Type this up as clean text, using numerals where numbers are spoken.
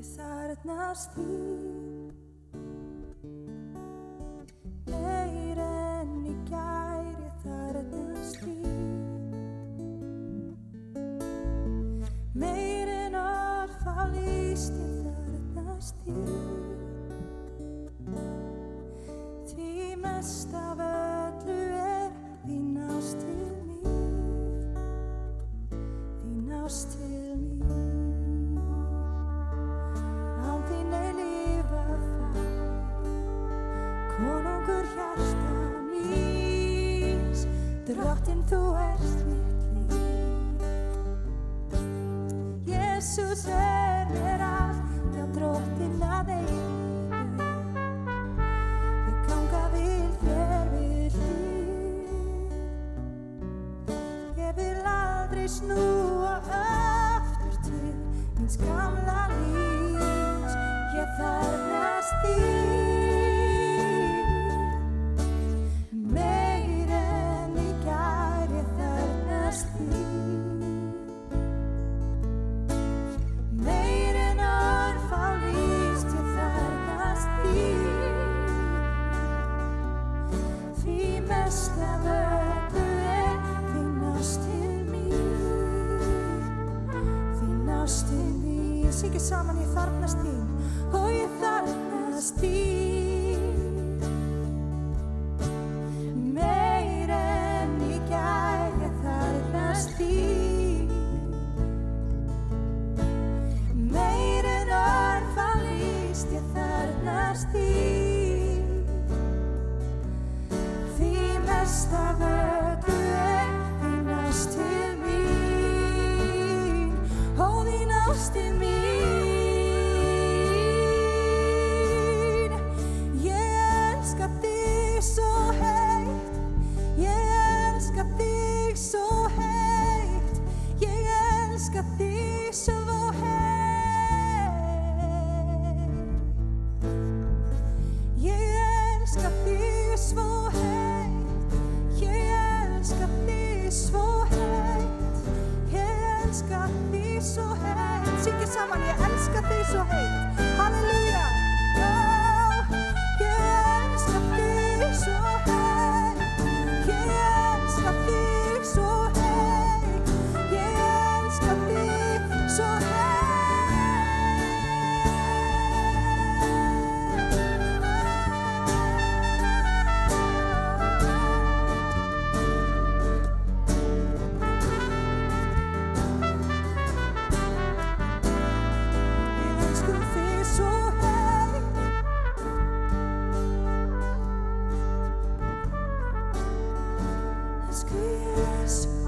þarfnast þín meir en í gær, ég þarfnast þín meir en orð fá lýst, ég þarfnast þín því mest af öllu þín ást til mín, þín ást til mín. Konungur hjarta míns, drottinn þú ert mitt líf. Jesús mér allt, já drottinn að eilífu. Ég ganga vil þér við hlið. Ég vil aldrei snúa aftur til míns gamla lífs. Ég þarfnast þín. Syngið saman, ég þarfnast þín og ég þarfnast þín meir en í gær, ég þarfnast þín meir en orð fá lýst, ég þarfnast þín því mest af öllu þín ást til mín, ó þín ást til mín. Syngið saman, ég elska þig svo heitt, halleluja. Ég elska þig svo heitt, ég elska þig svo heitt, ég elska þig svo Yes.